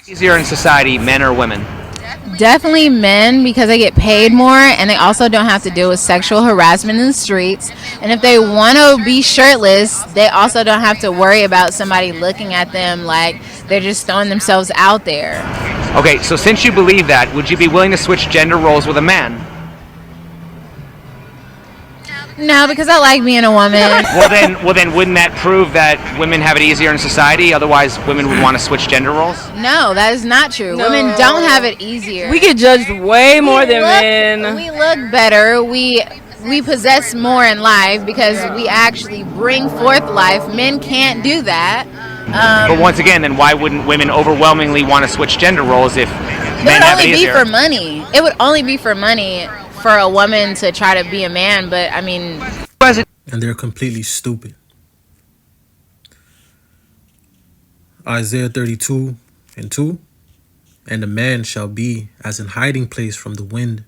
Easier in society, men or women? Definitely men, because they get paid more and they also don't have to deal with sexual harassment in the streets. And if they want to be shirtless, they also don't have to worry about somebody looking at them like they're just throwing themselves out there. Okay, so since you believe that, would you be willing to switch gender roles with a man? No, because I like being a woman. Well then, wouldn't that prove that women have it easier in society? Otherwise, women would want to switch gender roles. No, that is not true. No. Women don't have it easier. We get judged way more than men. We look better. We possess more in life because we actually bring forth life. Men can't do that. But once again, then why wouldn't women overwhelmingly want to switch gender roles if men It would have it only be easier? for money. It would only be for money for a woman to try to be a man. But I mean, And they're completely stupid. Isaiah 32:2. And the man shall be as an hiding place from the wind,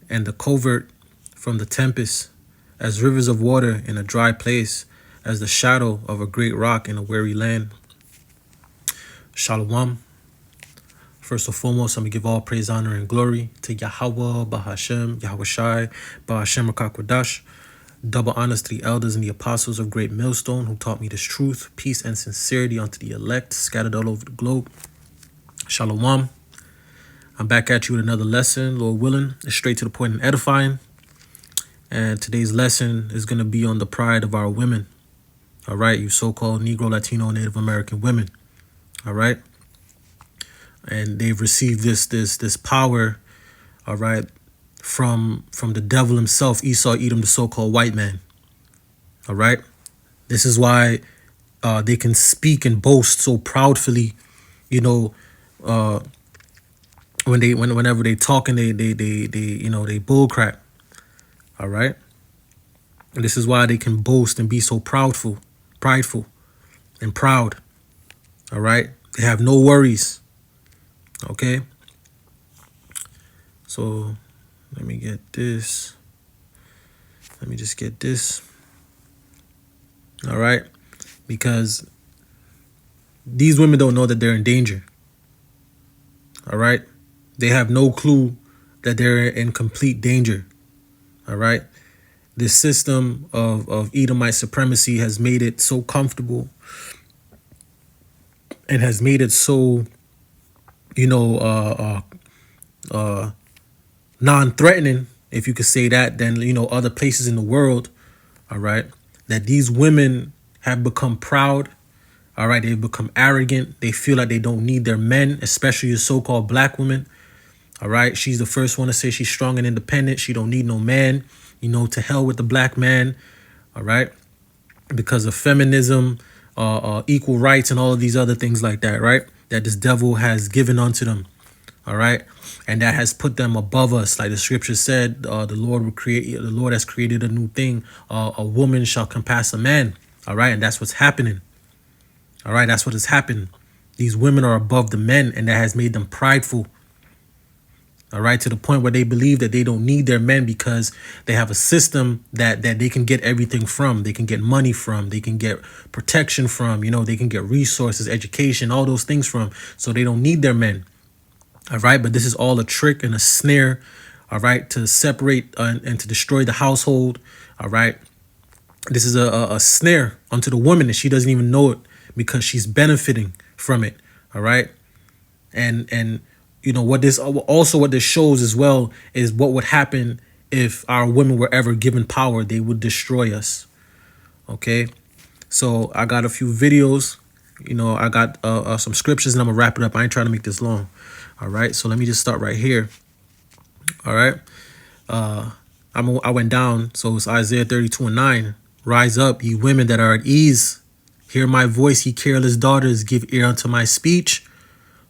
and the covert from the tempest, as rivers of water in a dry place, as the shadow of a great rock in a weary land. Shalom. First and foremost, I'm going to give all praise, honor, and glory to Yahweh, Bahashem, Yahweh Shai, Bahashem Rakakwadash. Double honors to the elders and the apostles of Great Millstone who taught me this truth, peace, and sincerity unto the elect scattered all over the globe. Shalom. I'm back at you with another lesson, Lord willing. It's straight to the point and edifying. And today's lesson is going to be on the pride of our women. All right, you so-called Negro, Latino, Native American women. All right. And they've received this power, all right, from the devil himself, Esau, Edom, the so-called white man. All right. This is why they can speak and boast so proudly, you know, whenever they talk and they bull crap. All right. And this is why they can boast and be so prideful and proud. All right. They have no worries. Okay. So let me get this. Let me just get this. All right. Because these women don't know that they're in danger. All right. They have no clue that they're in complete danger. All right. This system of Edomite supremacy has made it so comfortable and has made it so, non-threatening, if you could say that, than, other places in the world. All right. That these women have become proud. All right. They've become arrogant. They feel like they don't need their men, especially the so-called black women. All right. She's the first one to say she's strong and independent. She don't need no man, to hell with the black man. All right. Because of feminism, equal rights, and all of these other things like that. Right. That this devil has given unto them. All right. And that has put them above us. Like the scripture said, the Lord has created a new thing. A woman shall compass a man. All right. And that's what's happening. All right. That's what has happened. These women are above the men, and that has made them prideful. All right. To the point where they believe that they don't need their men because they have a system that they can get everything from. They can get money from. They can get protection from. They can get resources, education, all those things from. So they don't need their men. All right. But this is all a trick and a snare. All right. To separate and to destroy the household. All right. This is a snare unto the woman, and she doesn't even know it because she's benefiting from it. All right. And what this shows as well is what would happen if our women were ever given power. They would destroy us. OK, so I got a few videos. I got some scriptures, and I'm gonna wrap it up. I ain't trying to make this long. All right. So let me just start right here. All right. I went down. So it's Isaiah 32:9. Rise up, ye women that are at ease. Hear my voice, ye careless daughters. Give ear unto my speech.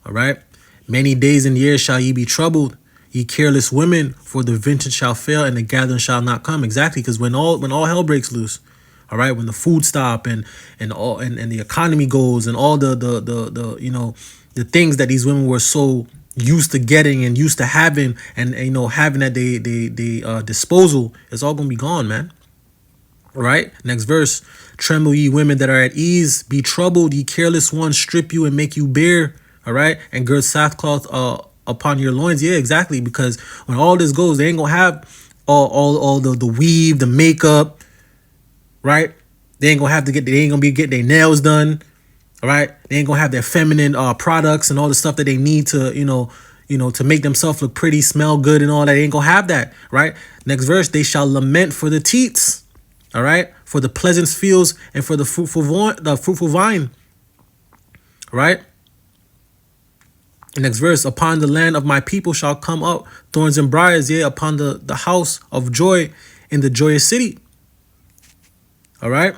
All right. Many days and years shall ye be troubled, ye careless women, for the vintage shall fail and the gathering shall not come. Exactly, because when all hell breaks loose, all right, when the food stop and the economy goes and all the things that these women were so used to getting and used to having and having at they disposal, it's all gonna be gone, man. All right. Next verse. Tremble ye women that are at ease, be troubled, ye careless ones, strip you and make you bare. all right, and gird sackcloth upon your loins. Yeah, exactly. Because when all this goes, they ain't gonna have all the weave, the makeup, right? They ain't gonna be getting their nails done, all right? They ain't gonna have their feminine products and all the stuff that they need to, to make themselves look pretty, smell good, and all that. They ain't gonna have that, right? Next verse, they shall lament for the teats, all right, for the pleasant fields and for the fruitful vine, right? Next verse, upon the land of my people shall come up thorns and briars, yeah, upon the house of joy in the joyous city. All right.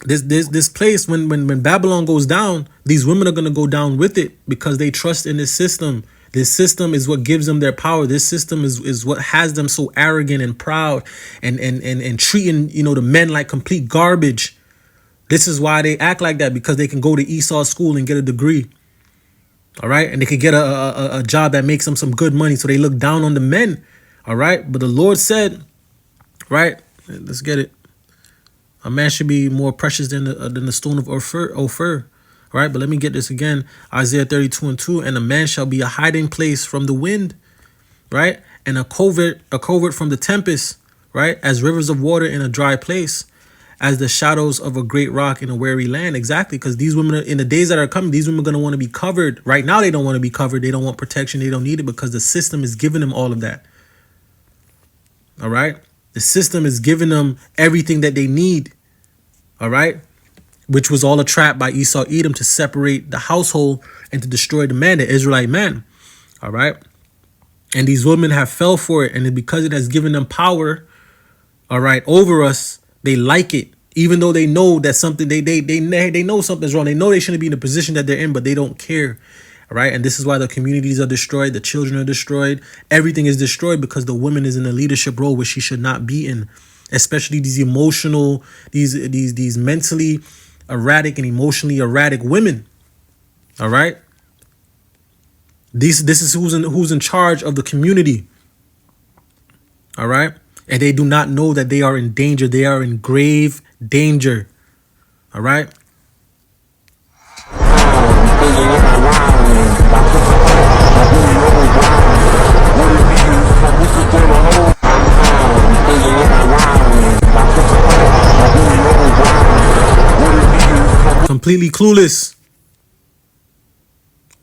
This place, when Babylon goes down, these women are gonna go down with it because they trust in this system. This system is what gives them their power. This system is what has them so arrogant and proud and treating, the men like complete garbage. This is why they act like that, because they can go to Esau school and get a degree. All right. And they could get a job that makes them some good money. So they look down on the men. All right. But the Lord said, right, let's get it. A man should be more precious than the stone of Ophir. All right. But let me get this again. Isaiah 32:2. And a man shall be a hiding place from the wind. Right. And a covert from the tempest. Right. As rivers of water in a dry place. As the shadows of a great rock in a weary land. Exactly. Because these women, in the days that are coming, these women are going to want to be covered. Right now, they don't want to be covered. They don't want protection. They don't need it because the system is giving them all of that. All right. The system is giving them everything that they need. All right. Which was all a trap by Esau Edom to separate the household and to destroy the man, the Israelite man. All right. And these women have fell for it. And because it has given them power, all right, over us, they like it, even though they know that something they know something's wrong. They know they shouldn't be in the position that they're in, but they don't care. All right. And this is why the communities are destroyed. The children are destroyed. Everything is destroyed because the woman is in a leadership role where she should not be in, especially these emotional, these mentally erratic and emotionally erratic women. All right. This is who's in charge of the community. All right. And they do not know that they are in danger. They are in grave danger. All right. Completely clueless.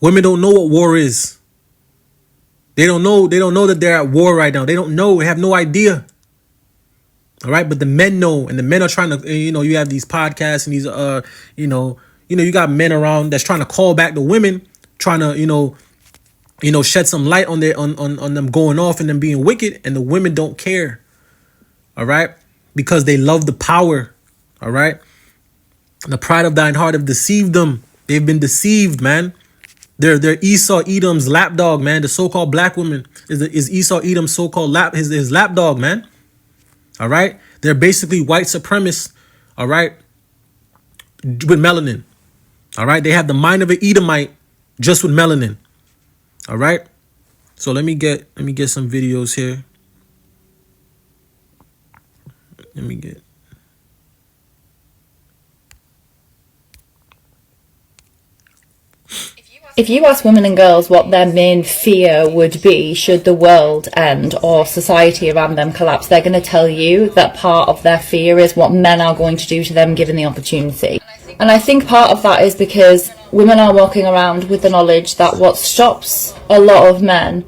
Women don't know what war is. They don't know that they're at war right now. They don't know. They have no idea. All right, but the men know, and the men are trying to, you have these podcasts and these, you got men around that's trying to call back the women, trying to, shed some light on on them going off and them being wicked, and the women don't care. All right, because they love the power. All right, the pride of thine heart have deceived them. They've been deceived, man. They're Esau Edom's lapdog, man. The so-called black woman is Esau Edom's so-called his lapdog, man. All right. They're basically white supremacists. All right. With melanin. All right. They have the mind of an Edomite just with melanin. All right. So let me get some videos here. If you ask women and girls what their main fear would be should the world end or society around them collapse, they're going to tell you that part of their fear is what men are going to do to them given the opportunity. And I think part of that is because women are walking around with the knowledge that what stops a lot of men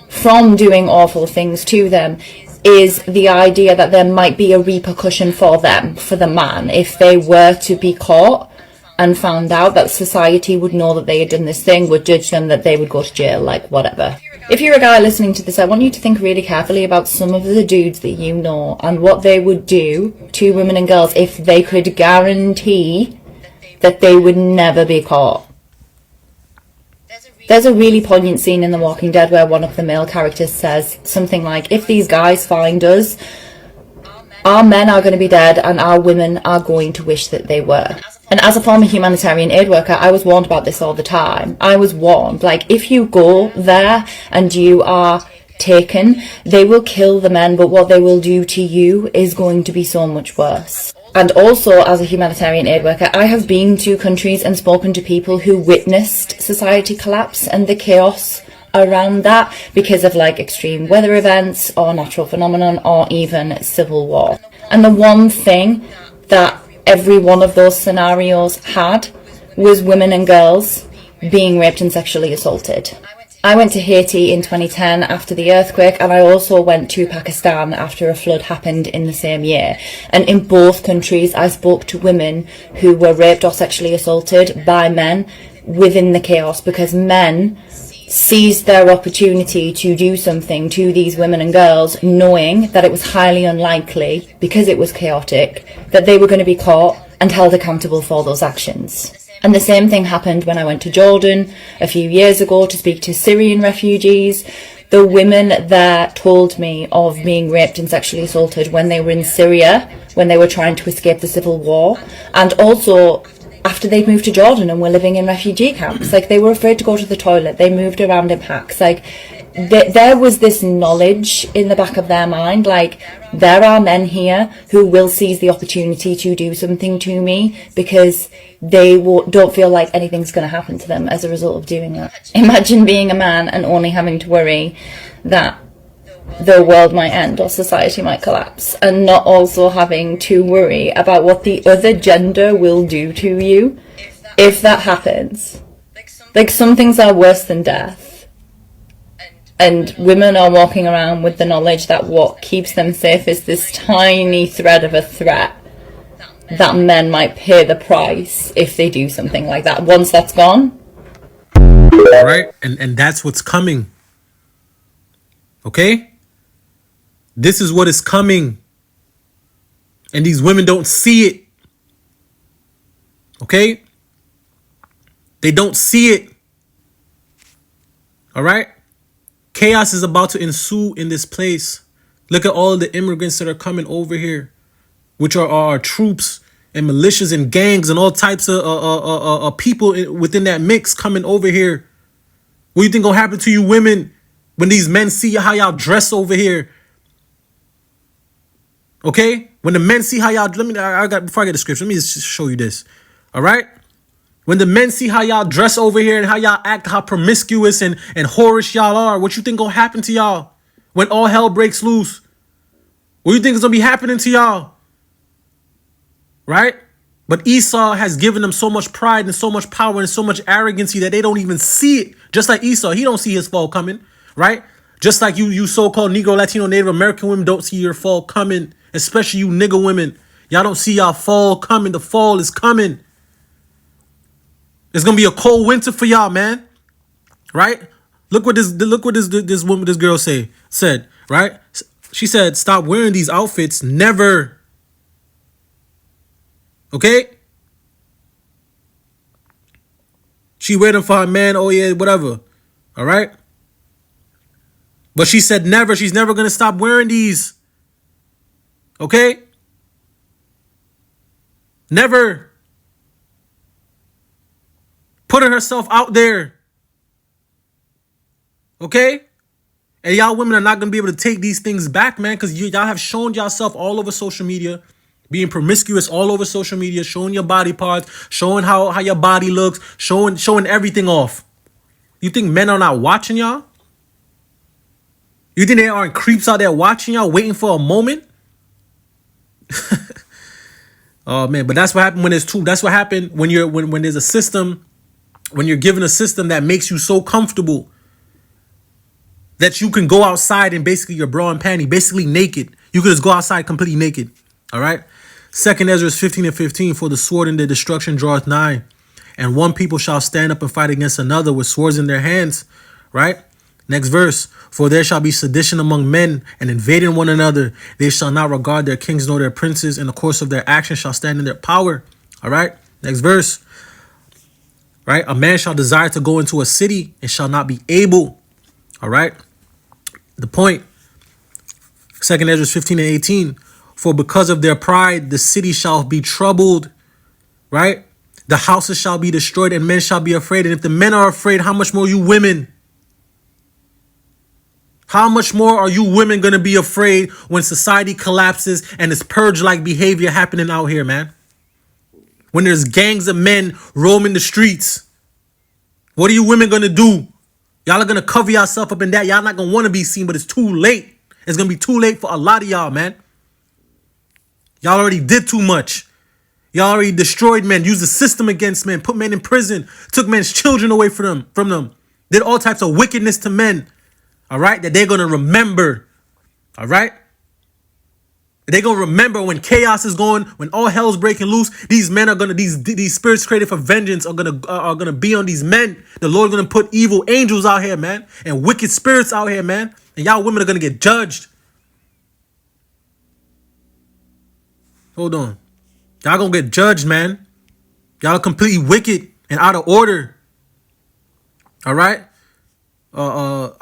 from doing awful things to them is the idea that there might be a repercussion for them, for the man, if they were to be caught and found out, that society would know that they had done this thing, would judge them, that they would go to jail, like whatever. If you're a guy listening to this, I want you to think really carefully about some of the dudes that you know and what they would do to women and girls if they could guarantee that they would never be caught. There's a really poignant scene in The Walking Dead where one of the male characters says something like, if these guys find us, our men are going to be dead and our women are going to wish that they were. And as a former humanitarian aid worker, I was warned about this all the time. I was warned, like, if you go there and you are taken, they will kill the men, but what they will do to you is going to be so much worse. And also, as a humanitarian aid worker, I have been to countries and spoken to people who witnessed society collapse and the chaos around that because of like extreme weather events or natural phenomenon or even civil war. And the one thing that every one of those scenarios had was women and girls being raped and sexually assaulted. I went to Haiti in 2010 after the earthquake, and I also went to Pakistan after a flood happened in the same year. And in both countries, I spoke to women who were raped or sexually assaulted by men within the chaos, because men seized their opportunity to do something to these women and girls, knowing that it was highly unlikely, because it was chaotic, that they were going to be caught and held accountable for those actions. And the same thing happened when I went to Jordan a few years ago to speak to Syrian refugees. The women there told me of being raped and sexually assaulted when they were in Syria, when they were trying to escape the civil war, and also after they'd moved to Jordan and were living in refugee camps. Like, they were afraid to go to the toilet. They moved around in packs. Like, there was this knowledge in the back of their mind, like, there are men here who will seize the opportunity to do something to me because they don't feel like anything's going to happen to them as a result of doing that. Imagine being a man and only having to worry that the world might end or society might collapse, and not also having to worry about what the other gender will do to you if that happens. Like, some things are worse than death, and women are walking around with the knowledge that what keeps them safe is this tiny thread of a threat that men might pay the price if they do something like that. Once that's gone, all right, and that's what's coming. Okay, this is what is coming, and these women don't see it. Okay, they don't see it. All right, chaos is about to ensue in this place. Look at all the immigrants that are coming over here, which are our troops and militias and gangs and all types of people within that mix coming over here. What do you think gonna happen to you women when these men see how y'all dress over here? Okay? When the men see how y'all, before I get the scripture, let me just show you this. All right? When the men see how y'all dress over here and how y'all act, how promiscuous and whorish y'all are, what you think gonna happen to y'all when all hell breaks loose? What do you think is gonna be happening to y'all? Right? But Esau has given them so much pride and so much power and so much arrogancy that they don't even see it. Just like Esau, he don't see his fall coming, right? Just like you so-called Negro, Latino, Native American women don't see your fall coming, especially you nigga women. Y'all don't see y'all fall coming. The fall is coming. It's gonna be a cold winter for y'all, man. Right? Look what this woman, this girl said, right? She said, stop wearing these outfits. Never. Okay? She waiting for her man. Oh yeah, whatever. All right? But she said never. She's never going to stop wearing these. Okay? Never. Putting herself out there. Okay? And y'all women are not going to be able to take these things back, man, because y'all have shown yourself all over social media. Being promiscuous all over social media, showing your body parts, showing how your body looks, showing everything off. You think men are not watching y'all? You think they aren't creeps out there watching y'all, waiting for a moment? Oh man, but that's what happened when there's two. That's what happened when there's a system, when you're given a system that makes you so comfortable that you can go outside and basically your bra and panty, basically naked. You can just go outside completely naked. All right. 2nd Ezra 15:15, for the sword and the destruction draweth nigh, and one people shall stand up and fight against another with swords in their hands. Right. Next verse, for there shall be sedition among men and invading one another. They shall not regard their kings nor their princes, and the course of their action shall stand in their power. All right. Next verse. Right. A man shall desire to go into a city and shall not be able. All right. The point. 2nd Ezra 15:18. For because of their pride, the city shall be troubled, right? The houses shall be destroyed and men shall be afraid. And if the men are afraid, how much more you women? How much more are you women gonna be afraid when society collapses and it's purge-like behavior happening out here, man? When there's gangs of men roaming the streets, what are you women gonna do? Y'all are gonna cover yourself up in that. Y'all not gonna want to be seen, but it's too late. It's gonna be too late for a lot of y'all, man. Y'all already did too much. Y'all already destroyed men, used the system against men, put men in prison, took men's children away from them, did all types of wickedness to men. All right, that they're gonna remember. All right, they're gonna remember when chaos is going, when all hell's breaking loose. These men are gonna, these spirits created for vengeance are gonna be on these men. The Lord's gonna put evil angels out here, man, and wicked spirits out here, man. And y'all women are gonna get judged. Hold on, y'all gonna get judged, man. Y'all are completely wicked and out of order. All right.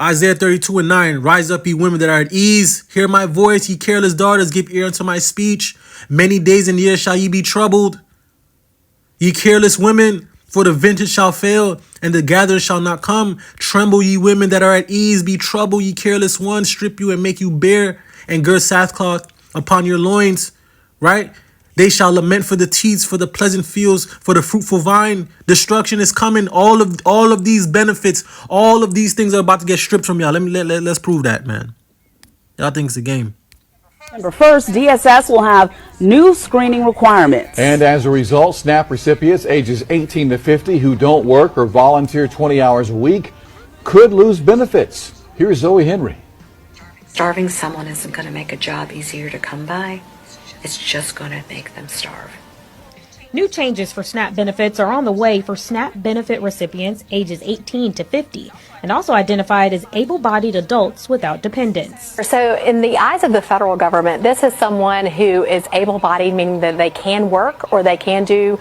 Isaiah 32:9, rise up, ye women that are at ease. Hear my voice, ye careless daughters, give ear unto my speech. Many days and years shall ye be troubled. Ye careless women, for the vintage shall fail, and the gatherer shall not come. Tremble, ye women that are at ease. Be troubled, ye careless ones. Strip you and make you bare, and gird sackcloth upon your loins. Right? They shall lament for the teats, for the pleasant fields, for the fruitful vine. Destruction is coming. All of these benefits, all of these things are about to get stripped from y'all. Let's prove that, man. Y'all think it's a game. November 1st, DSS will have new screening requirements. And as a result, SNAP recipients ages 18 to 50 who don't work or volunteer 20 hours a week could lose benefits. Here's Zoe Henry. Starving someone isn't going to make a job easier to come by. It's just going to make them starve. New changes for SNAP benefits are on the way for SNAP benefit recipients ages 18 to 50 and also identified as able-bodied adults without dependents. So in the eyes of the federal government, this is someone who is able-bodied, meaning that they can work or they can do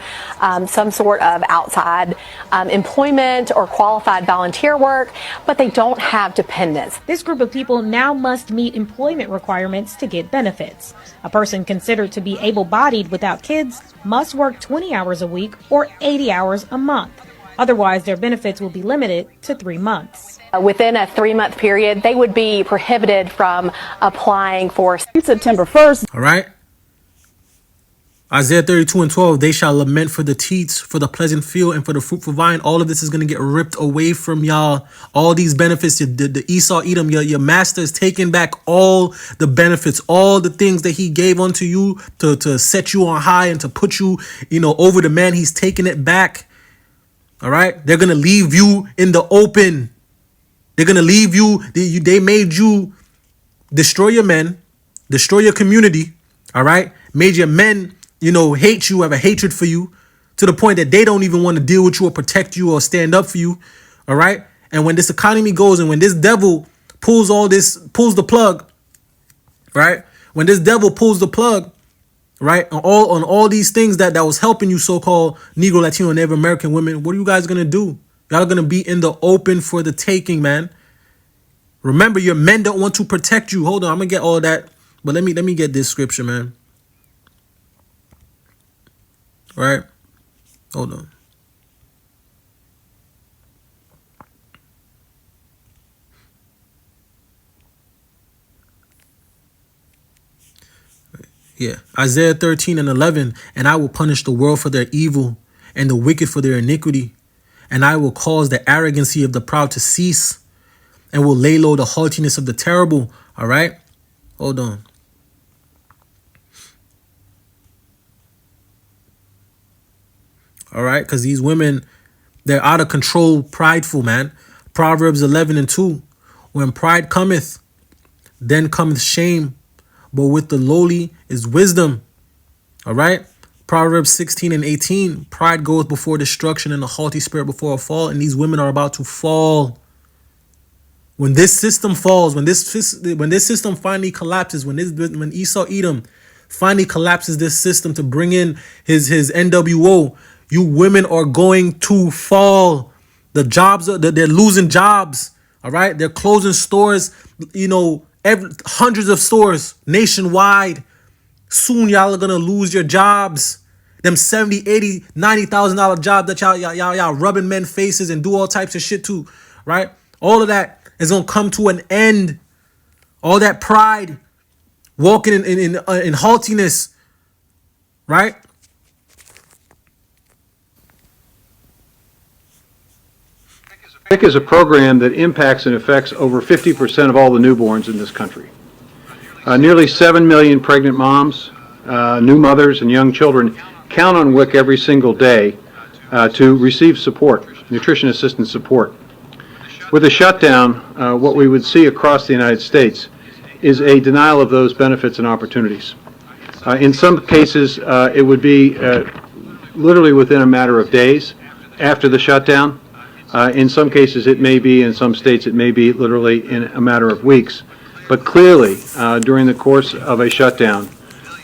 some sort of outside employment or qualified volunteer work, but they don't have dependents. This group of people now must meet employment requirements to get benefits. A person considered to be able-bodied without kids must work 20 hours a week or 80 hours a month. Otherwise, their benefits will be limited to 3 months. Within a 3-month period, they would be prohibited from applying for September 1st. All right. Isaiah 32:12, they shall lament for the teats, for the pleasant field, and for the fruitful vine. All of this is going to get ripped away from y'all. All these benefits, the Esau Edom, your master is taking back all the benefits, all the things that he gave unto you to set you on high and to put you, over the man. He's taking it back. All right. They're going to leave you in the open. They're going to leave you. They made you destroy your men, destroy your community. All right. Made your men, hate you, have a hatred for you to the point that they don't even want to deal with you or protect you or stand up for you. All right. And when this economy goes and when this devil pulls the plug, right? When this devil pulls the plug, right, on all these things that was helping you, so-called Negro, Latino, and Native American women, what are you guys gonna do? Y'all are gonna be in the open for the taking, man. Remember, your men don't want to protect you. Hold on, I'm gonna get all that, but let me get this scripture, man. All right, hold on. Yeah, Isaiah 13:11, and I will punish the world for their evil and the wicked for their iniquity, and I will cause the arrogancy of the proud to cease and will lay low the haughtiness of the terrible. All right, hold on. All right, because these women, they're out of control, prideful, man. Proverbs 11:2, when pride cometh, then cometh shame, but with the lowly is wisdom. All right. Proverbs 16:18. Pride goeth before destruction and a haughty spirit before a fall. And these women are about to fall. When this system falls, when this system finally collapses, when Esau Edom finally collapses this system to bring in his NWO, you women are going to fall. The jobs, they're losing jobs. All right. They're closing stores, hundreds of stores nationwide. Soon y'all are gonna lose your jobs. Them $70,000, $80,000, $90,000 jobs that y'all rubbing men faces and do all types of shit to, right? All of that is gonna come to an end. all that pride, walking in haughtiness, right? WIC is a program that impacts and affects over 50% of all the newborns in this country. Nearly 7 million pregnant moms, new mothers, and young children count on WIC every single day to receive support, nutrition assistance support. With a shutdown, what we would see across the United States is a denial of those benefits and opportunities. In some cases, it would be literally within a matter of days after the shutdown. In some cases, it may be, in some states, it may be literally in a matter of weeks. But clearly, during the course of a shutdown,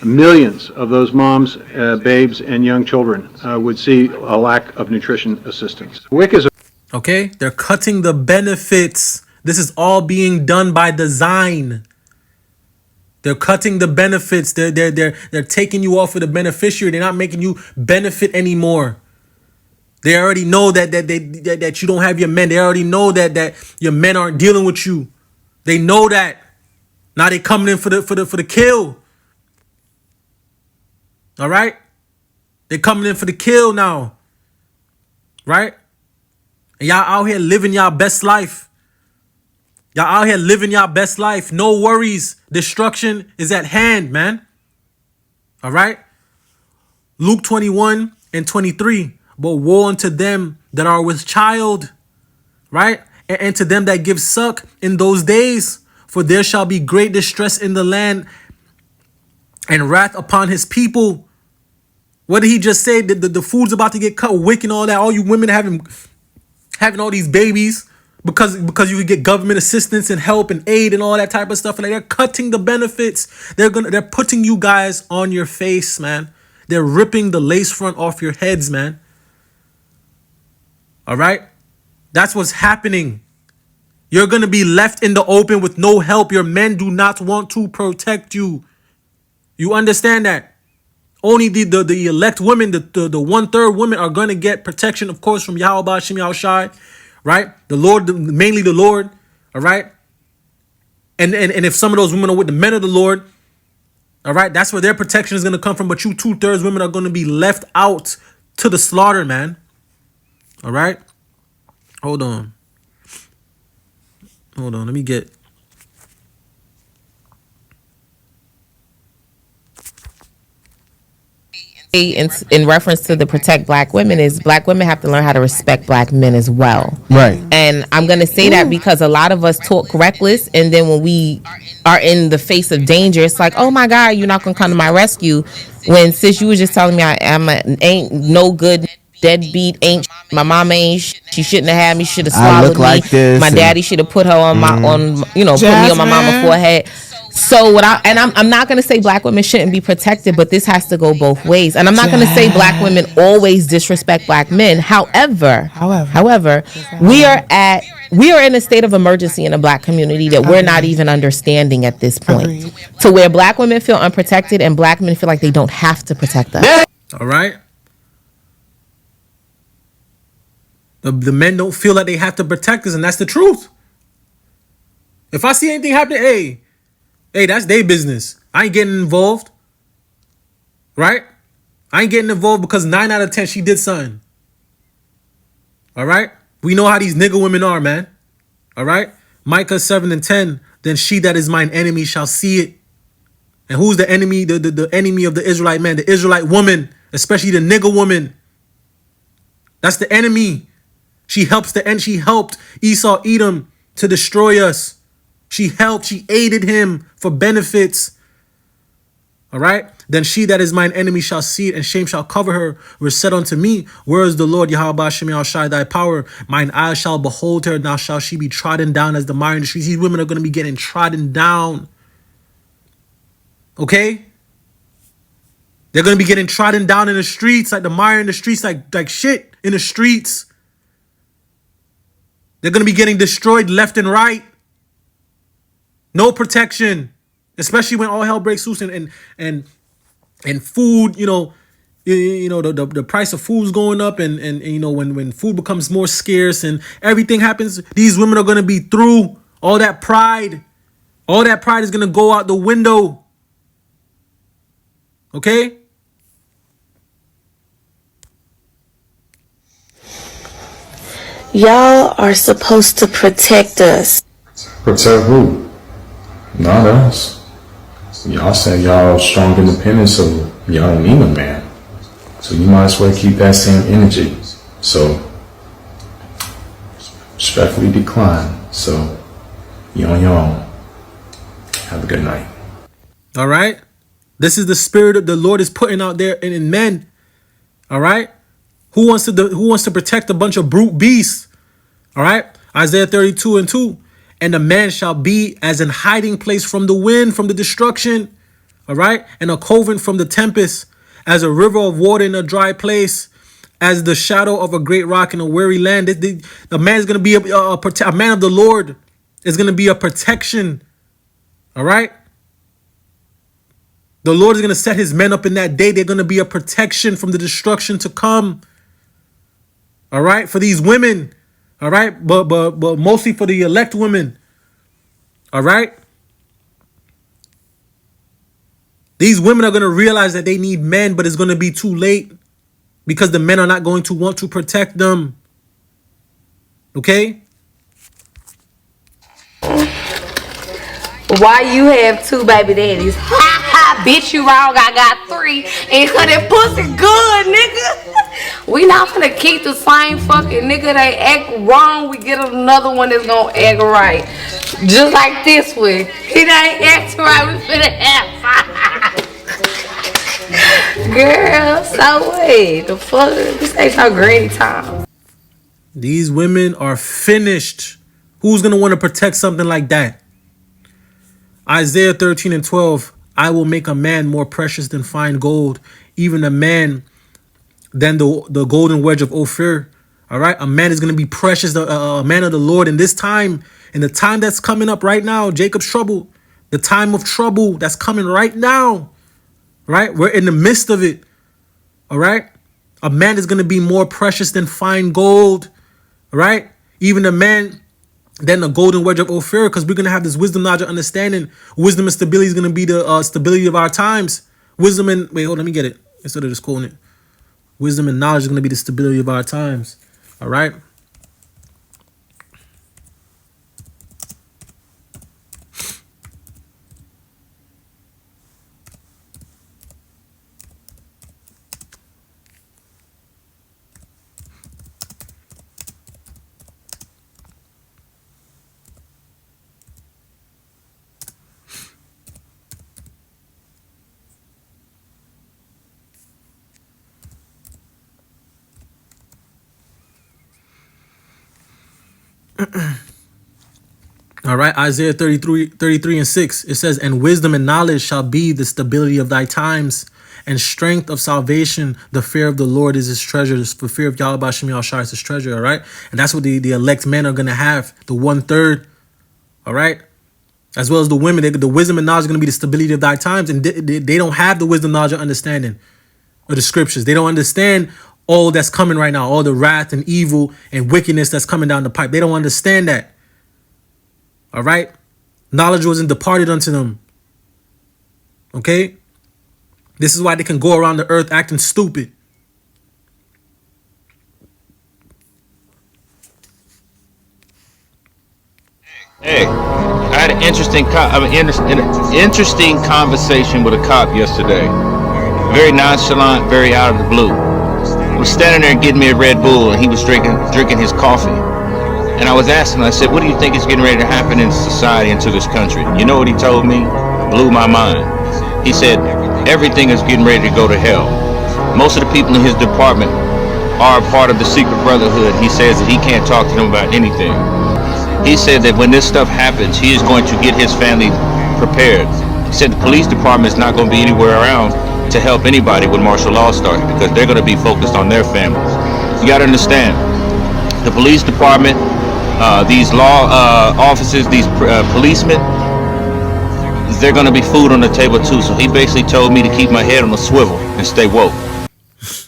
millions of those moms, babes, and young children would see a lack of nutrition assistance. WIC is Okay, they're cutting the benefits. This is all being done by design. They're cutting the benefits. They're taking you off of the beneficiary. They're not making you benefit anymore. They already know that you don't have your men. They already know that your men aren't dealing with you. They know that. Now they coming in for the kill. All right? They're coming in for the kill now. Right? And y'all out here living y'all best life. Y'all out here living y'all best life. No worries. Destruction is at hand, man. All right? Luke 21 and 23. But woe unto them that are with child, right? And to them that give suck in those days. For there shall be great distress in the land and wrath upon his people. What did he just say? The food's about to get cut, WIC and all that. All you women having all these babies because you could get government assistance and help and aid and all that type of stuff. And they're cutting the benefits. They're putting you guys on your face, man. They're ripping the lace front off your heads, man. All right? That's what's happening. You're going to be left in the open with no help. Your men do not want to protect you. You understand that? Only the elect women, the 1/3 women are going to get protection, of course, from Yahweh Shem Yahushai, right? The Lord, mainly the Lord, all right? And if some of those women are with the men of the Lord, all right, that's where their protection is going to come from. But you 2/3 women are going to be left out to the slaughter, man. All right? Hold on. Let me get... In reference to the protect black women is black women have to learn how to respect black men as well. Right. And I'm going to say that because a lot of us talk reckless, and then when we are in the face of danger, it's like, oh my God, you're not going to come to my rescue. When sis, you was just telling me ain't no good deadbeat, ain't my mama ain't, she shouldn't have had me, should have swallowed me. Like this, my daddy should have put her on my put me on my mama's forehead. So I'm not going to say black women shouldn't be protected, but this has to go both ways. And I'm not going to say black women always disrespect black men. However, we are in a state of emergency in the black community that we're not even understanding at this point. To where black women feel unprotected and black men feel like they don't have to protect us. All right? The men don't feel like they have to protect us, and that's the truth. If I see anything happen, hey, that's their business. I ain't getting involved. Right? I ain't getting involved because 9 out of 10, she did something. All right? We know how these nigga women are, man. All right? Micah 7 and 10, then she that is mine enemy shall see it. And who's the enemy? The enemy of the Israelite man, the Israelite woman, especially the nigga woman. That's the enemy. She helped Esau Edom to destroy us. She aided him for benefits. All right? Then she that is mine enemy shall see it, and shame shall cover her. Were said unto me, where is the Lord Yahweh Shem Yahushai thy power? Mine eyes shall behold her, now shall she be trodden down as the mire in the streets. These women are going to be getting trodden down. Okay? They're going to be getting trodden down in the streets, like the mire in the streets, like shit in the streets. They're going to be getting destroyed left and right. No protection, especially when all hell breaks loose and food, the price of food's going up and when food becomes more scarce and everything happens, these women are going to be through all that pride, All that pride is going to go out the window. Okay? Y'all are supposed to protect us. Protect who? Not us. Y'all say y'all strong independent, so y'all don't need a man. So you might as well keep that same energy. So, respectfully decline. So, you on your own. Have a good night. All right? This is the spirit of the Lord is putting out there in men. All right? Who wants to protect a bunch of brute beasts? All right? Isaiah 32:2. And the man shall be as an hiding place from the wind, from the destruction. All right? And a covert from the tempest, as a river of water in a dry place, as the shadow of a great rock in a weary land. The man is going to be a man of the Lord is going to be a protection. All right? The Lord is going to set his men up in that day. They're going to be a protection from the destruction to come. All right? For these women. All right? But mostly for the elect women. All right? These women are going to realize that they need men, but it's going to be too late because the men are not going to want to protect them. Okay? Why you have 2 baby daddies? Ha ha, bitch, you wrong. I got 3. And cause that pussy good, nigga. We not finna keep the same fucking nigga. They act wrong. We get another one that's gonna act right. Just like this one. He ain't act right. We finna have 5. Girl, so wait. The fuck? This ain't no granny time. These women are finished. Who's gonna want to protect something like that? Isaiah 13:12. I will make a man more precious than fine gold, even a man than the golden wedge of Ophir. All right, a man is going to be precious, a man of the Lord in this time, in the time that's coming up right now. Jacob's trouble, the time of trouble that's coming right now. Right, we're in the midst of it. All right, a man is going to be more precious than fine gold. All right, even a man than the golden wedge of Ophir, because we're going to have this wisdom, knowledge, and understanding. Wisdom and stability is going to be the stability of our times. Wisdom and, wait, hold on, let me get it. Instead of just quoting it. Wisdom and knowledge is going to be the stability of our times. All right? All right, Isaiah 33:6. It says, and wisdom and knowledge shall be the stability of thy times, and strength of salvation. The fear of the Lord is his treasure. The fear of Yahweh Shem Yahshua is his treasure. All right, and that's what the elect men are going to have, the 1/3. All right, as well as the women. The wisdom and knowledge is going to be the stability of thy times, and they don't have the wisdom, knowledge, and understanding of the scriptures. They don't understand all that's coming right now, all the wrath and evil and wickedness that's coming down the pipe. They don't understand that. All right? Knowledge wasn't departed unto them. Okay? This is why they can go around the earth acting stupid. Hey, I had an interesting conversation with a cop yesterday. Very nonchalant, very out of the blue. I was standing there getting me a Red Bull, and he was drinking his coffee. And I was asking him, I said, what do you think is getting ready to happen in society and to this country? You know what he told me? Blew my mind. He said, everything is getting ready to go to hell. Most of the people in his department are part of the secret brotherhood. He says that he can't talk to them about anything. He said that when this stuff happens, he is going to get his family prepared. He said the police department is not going to be anywhere around to help anybody when martial law starts, because they're going to be focused on their families. You got to understand, the police department, these law officers, these policemen, they're going to be food on the table too. So he basically told me to keep my head on a swivel and stay woke.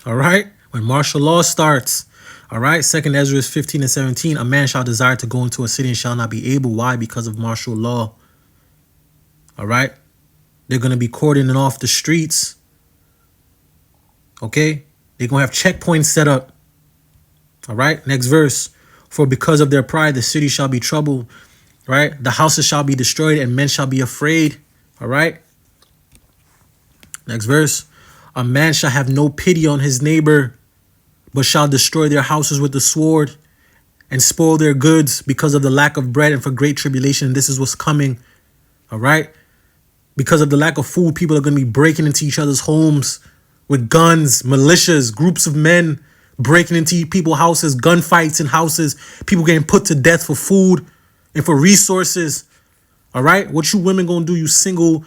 All right? When martial law starts, all right? 2nd Ezra 15:17, a man shall desire to go into a city and shall not be able. Why? Because of martial law. All right. They're going to be cordoning off the streets. Okay. They're going to have checkpoints set up. All right. Next verse. For because of their pride, the city shall be troubled. Right. The houses shall be destroyed and men shall be afraid. All right. Next verse. A man shall have no pity on his neighbor, but shall destroy their houses with the sword and spoil their goods because of the lack of bread and for great tribulation. And this is what's coming. All right. Because of the lack of food, people are going to be breaking into each other's homes with guns, militias, groups of men breaking into people's houses, gunfights in houses, people getting put to death for food and for resources. All right. What you women going to do? You single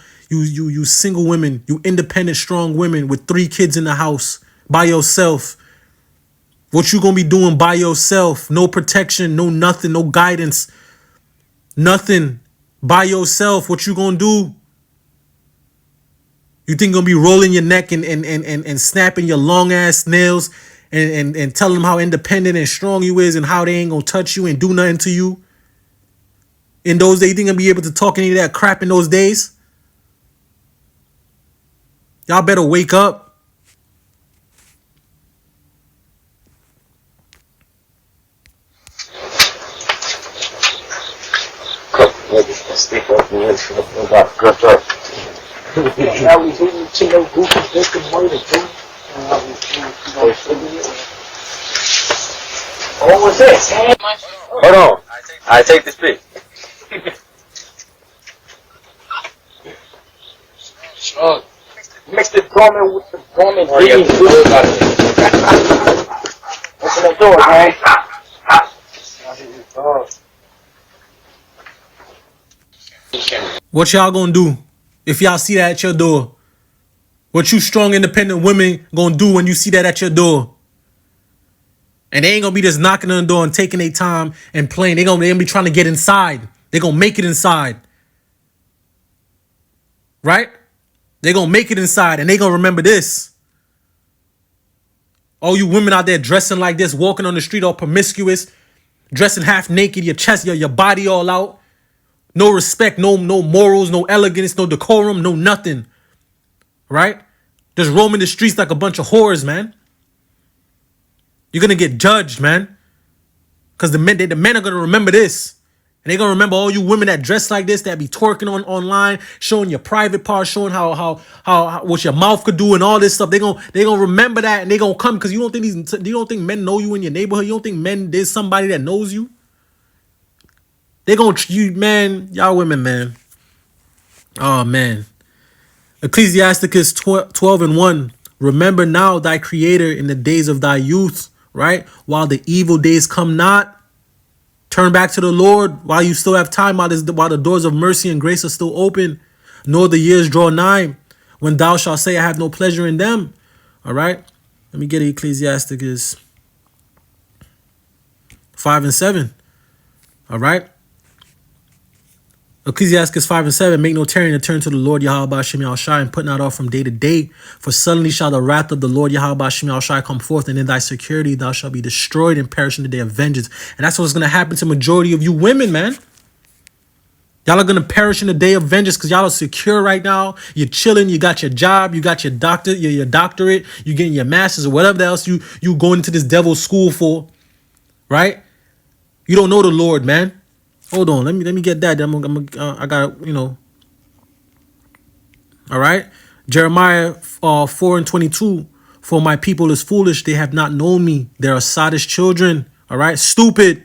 women, you independent, strong women with 3 kids in the house by yourself. What you going to be doing by yourself? No protection, no nothing, no guidance, nothing. By yourself. What you going to do? You think you're going to be rolling your neck and snapping your long ass nails and telling them how independent and strong you is and how they ain't going to touch you and do nothing to you? In those days, you think you'll be able to talk any of that crap in those days? Y'all better wake up. What was this? Hold on. I take this pic. Mix the garment with the garment. Oh, yeah. Open the door, man. What y'all gonna do if y'all see that at your door? What you strong, independent women gonna do when you see that at your door? And they ain't gonna be just knocking on the door and taking their time and playing. They gonna be trying to get inside. They gonna make it inside. Right? They gonna make it inside and they gonna remember this. All you women out there dressing like this, walking on the street all promiscuous, dressing half naked, your chest, your body all out. No respect, no morals, no elegance, no decorum, no nothing. Right? Just roaming the streets like a bunch of whores, man. You're gonna get judged, man. Because the men are gonna remember this. And they're gonna remember all you women that dress like this, that be twerking online, showing your private parts, showing how what your mouth could do and all this stuff. They gonna remember that and they gonna come because you don't think men know you in your neighborhood. You don't think there's somebody that knows you. They gonna man, y'all women, man. Oh man. Ecclesiasticus 12:1. Remember now thy creator in the days of thy youth, right? While the evil days come not. Turn back to the Lord while you still have time, while the doors of mercy and grace are still open, nor the years draw nigh, when thou shalt say, I have no pleasure in them. All right. Let me get Ecclesiasticus 5:7. All right. Ecclesiastes 5:7, make no tarrying to turn to the Lord Yahweh Shem Yahushai and put not off from day to day. For suddenly shall the wrath of the Lord Yahweh Shem Yahushai come forth, and in thy security thou shalt be destroyed and perish in the day of vengeance. And that's what's going to happen to majority of you women, man. Y'all are going to perish in the day of vengeance because y'all are secure right now. You're chilling. You got your job. You got your your doctorate. You're getting your master's or whatever else you going into this devil's school for, right? You don't know the Lord, man. Hold on, let me get that. I got all right. Jeremiah 4:22. For my people is foolish; they have not known me. They are sottish children. All right, stupid.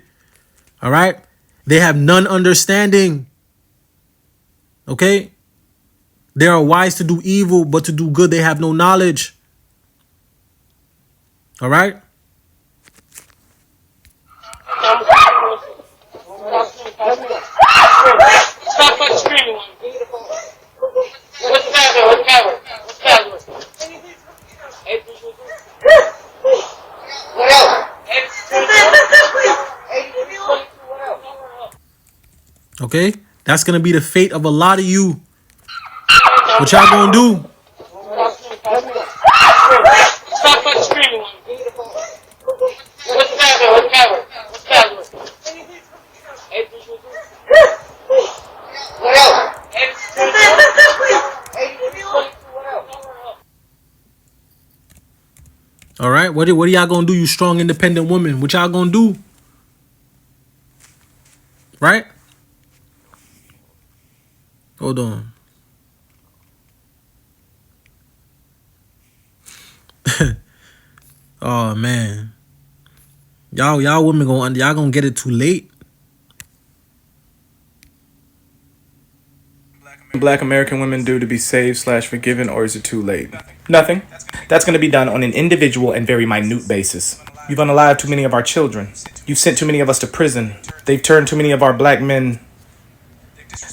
All right, they have none understanding. Okay, they are wise to do evil, but to do good they have no knowledge. All right. Stop fucking screaming. What's the password? What's the password? What's the password? What else? Okay, that's gonna be the fate of a lot of you. What y'all gonna do? Stop fucking screaming. What's the password? What's the password? What's the password? What else? What are y'all gonna do, you strong, independent women? What y'all gonna do? Right? Hold on. Oh man. Y'all women y'all gonna get it too late. Black American women do to be saved/forgiven, or is it too late? Nothing. That's going to be done on an individual and very minute basis. You've unalived too many of our children. You've sent too many of us to prison. They've turned too many of our black men.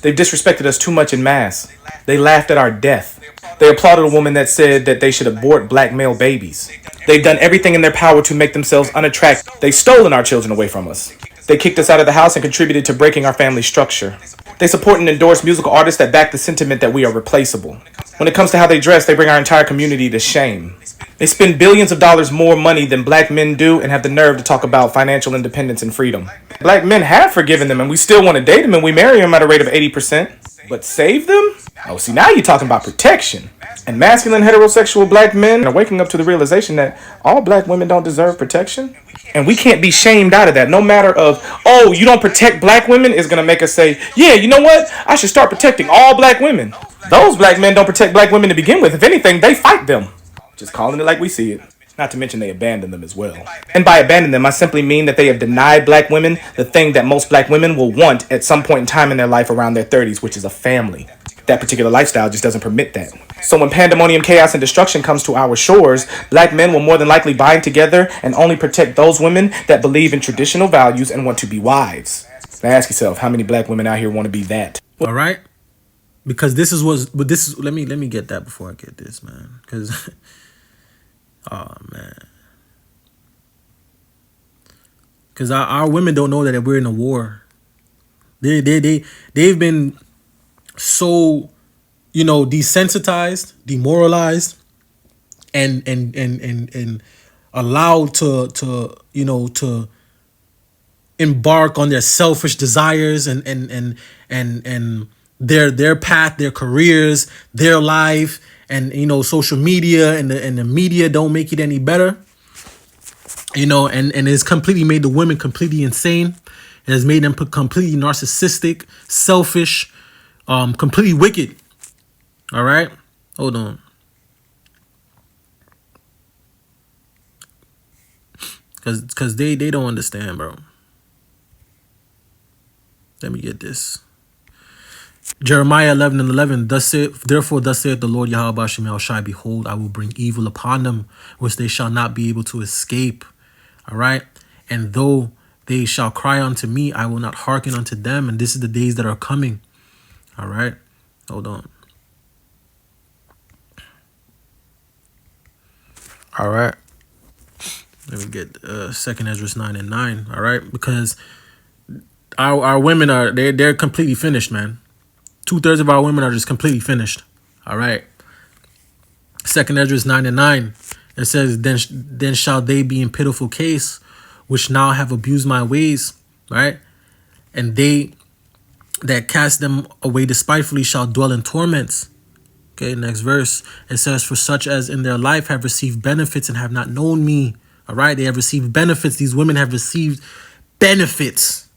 They've disrespected us too much in mass. They laughed at our death. They applauded a woman that said that they should abort black male babies. They've done everything in their power to make themselves unattractive. They've stolen our children away from us. They kicked us out of the house and contributed to breaking our family structure. They support and endorse musical artists that back the sentiment that we are replaceable. When it comes to how they dress, they bring our entire community to shame. They spend billions of dollars more money than black men do and have the nerve to talk about financial independence and freedom. Black men have forgiven them and we still want to date them and we marry them at a rate of 80%. But save them? Oh, see, now you're talking about protection. And masculine heterosexual black men are waking up to the realization that all black women don't deserve protection. And we can't be shamed out of that. No matter of, oh, you don't protect black women is going to make us say, yeah, you know what? I should start protecting all black women. Those black men don't protect black women to begin with. If anything, they fight them. Just calling it like we see it. Not to mention they abandon them as well. And by abandon them, I simply mean that they have denied black women the thing that most black women will want at some point in time in their life around their 30s, which is a family. That particular lifestyle just doesn't permit that. So when pandemonium, chaos, and destruction comes to our shores, black men will more than likely bind together and only protect those women that believe in traditional values and want to be wives. Now ask yourself, how many black women out here want to be that? All right? Because this is what, but this is, let me get that before I get this, man. Because, oh, man. Because our women don't know that we're in a war. They've been so, desensitized, demoralized, and allowed to embark on their selfish desires and their path, their careers, their life, and social media and the media don't make it any better. And it's completely made the women completely insane. It has made them completely narcissistic, selfish, completely wicked. All right, hold on. Because they don't understand, bro. Let me get this. Jeremiah 11:11. Therefore, thus saith the Lord Yahweh Bashem Yahushai, behold, I will bring evil upon them, which they shall not be able to escape. All right. And though they shall cry unto me, I will not hearken unto them. And this is the days that are coming. All right. Hold on. All right. Let me get 2nd Ezra 9:9. All right. Because our women they're completely finished, man. 2/3 of our women are just completely finished. All right. 2nd Ezra 9:9. It says, then shall they be in pitiful case, which now have abused my ways, right? And they that cast them away despitefully shall dwell in torments. Okay, next verse. It says, for such as in their life have received benefits and have not known me. All right, they have received benefits. These women have received benefits.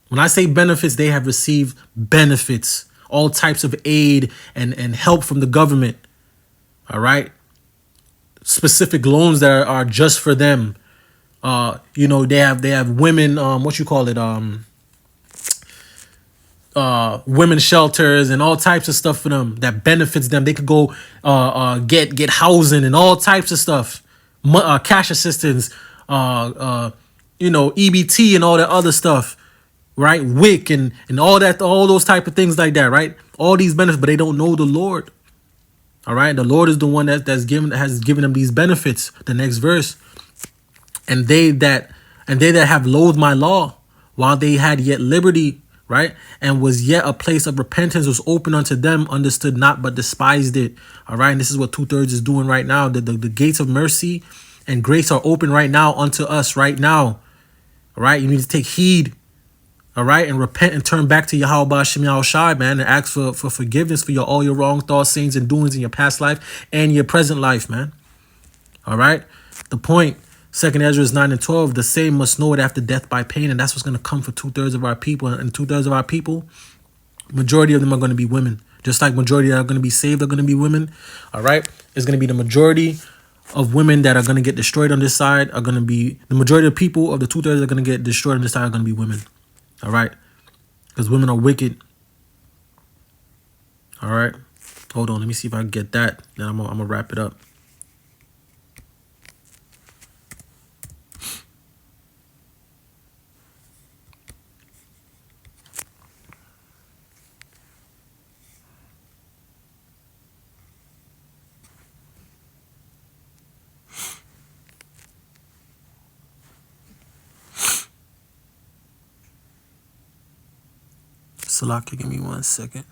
When I say benefits, they have received benefits. All types of aid and help from the government. All right. Specific loans that are just for them. They have women, women shelters and all types of stuff for them that benefits them. They could go get housing and all types of stuff. Cash assistance, EBT and all that other stuff. Right? WIC and all that, all those type of things like that, right? All these benefits, but they don't know the Lord. All right, the Lord is the one has given them these benefits. The next verse, and they that have loathed my law, while they had yet liberty, right, and was yet a place of repentance was open unto them, understood not but despised it. All right, and this is what 2/3 is doing right now. The gates of mercy and grace are open right now unto us right now. All right, you need to take heed. All right, and repent and turn back to Yahweh Bashem Yahushai, man, and ask for forgiveness for all your wrong thoughts, sayings, and doings in your past life and your present life, man. All right, The point, 2nd Ezra 9 and 12, the same must know it after death by pain, and that's what's going to come for 2/3 of our people. And 2/3 of our people, majority of them are going to be women. Just like majority that are going to be saved are going to be women. All right? It's going to be the majority of women that are going to get destroyed on this side are going to be, the majority of people of the 2/3 that are going to get destroyed on this side are going to be women. All right? Because women are wicked. All right? Hold on. Let me see if I can get that. Then I'm going to wrap it up. Salaka, give me 1 second.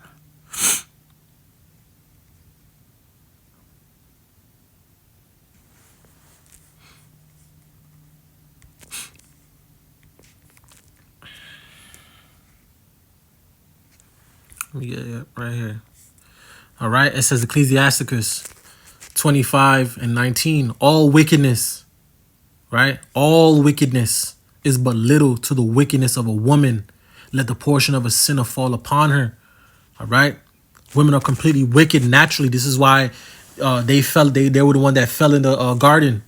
Let me get it right here. All right, it says Ecclesiasticus 25 and 19. All wickedness, right? All wickedness is but little to the wickedness of a woman. Let the portion of a sinner fall upon her. All right? Women are completely wicked naturally. This is why they fell. They were the one that fell in the garden.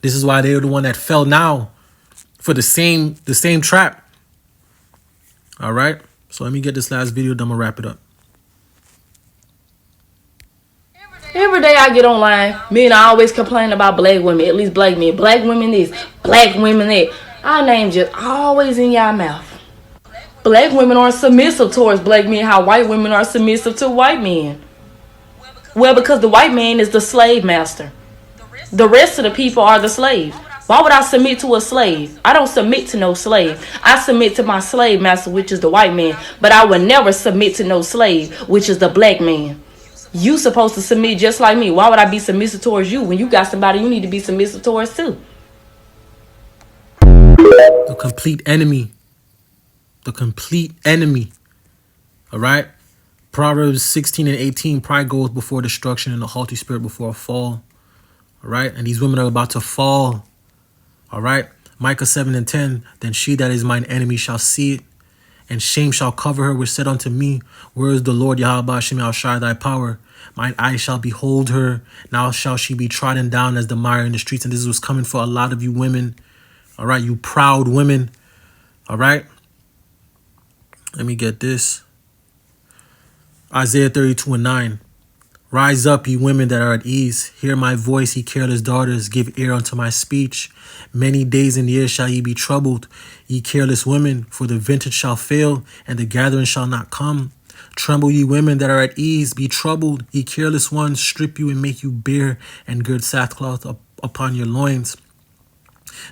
This is why they were the one that fell now for the same trap. All right? So let me get this last video, then I'm going to wrap it up. Every day I get online, men always complain about black women, at least black men. Black women this, black women that. Our name just always in y'all mouth. Black women are submissive towards black men, how white women are submissive to white men. Well, because the white man is the slave master. The rest of the people are the slave. Why would I submit to a slave? I don't submit to no slave. I submit to my slave master, which is the white man. But I would never submit to no slave, which is the black man. You supposed to submit just like me. Why would I be submissive towards you when you got somebody you need to be submissive towards too? The complete enemy. The complete enemy. All right? Proverbs 16 and 18. Pride goes before destruction and a haughty spirit before a fall. All right? And these women are about to fall. All right? Micah 7 and 10. Then she that is mine enemy shall see it, and shame shall cover her, which said unto me, where is the Lord Yahweh Hashem El Shaddai thy power? Mine eye shall behold her. Now shall she be trodden down as the mire in the streets. And this was coming for a lot of you women. All right? You proud women. All right? Let me get this. Isaiah 32 and 9. Rise up, ye women that are at ease. Hear my voice, ye careless daughters. Give ear unto my speech. Many days and years shall ye be troubled, ye careless women, for the vintage shall fail, and the gathering shall not come. Tremble, ye women that are at ease. Be troubled, ye careless ones. Strip you and make you bare, and gird sackcloth upon your loins.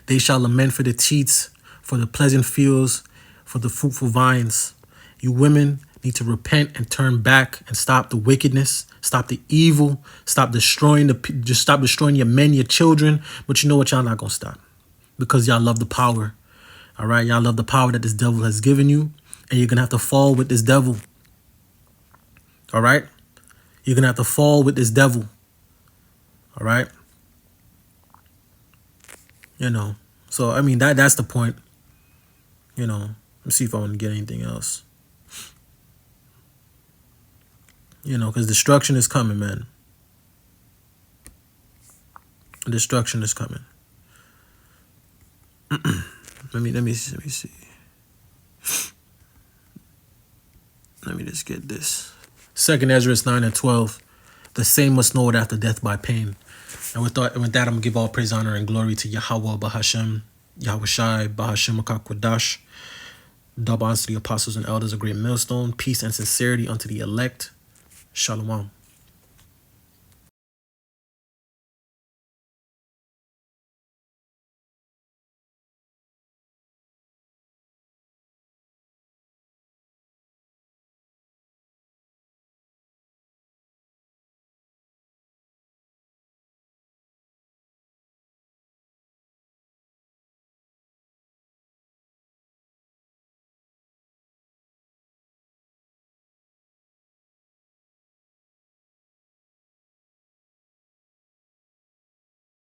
They shall lament for the teats, for the pleasant fields, for the fruitful vines. You women need to repent and turn back and stop the wickedness, stop the evil, stop destroying your men, your children. But you know what? Y'all not gonna stop, because y'all love the power. All right, y'all love the power that this devil has given you, and you're gonna have to fall with this devil. All right, you're gonna have to fall with this devil. All right, you know. So I mean that's the point. You know. Let's see if I want to get anything else. You know, because destruction is coming, man. Destruction is coming. Let me see. Let me just get this. 2nd Ezra 9 and 12. The same must know it after death by pain. And with that, I'm going to give all praise, honor, and glory to Yahweh, Bahashem, Yahweh Shai, Bahashem, Akakwadash. Double honors to the apostles and elders, a great millstone. Peace and sincerity unto the elect. Shalom.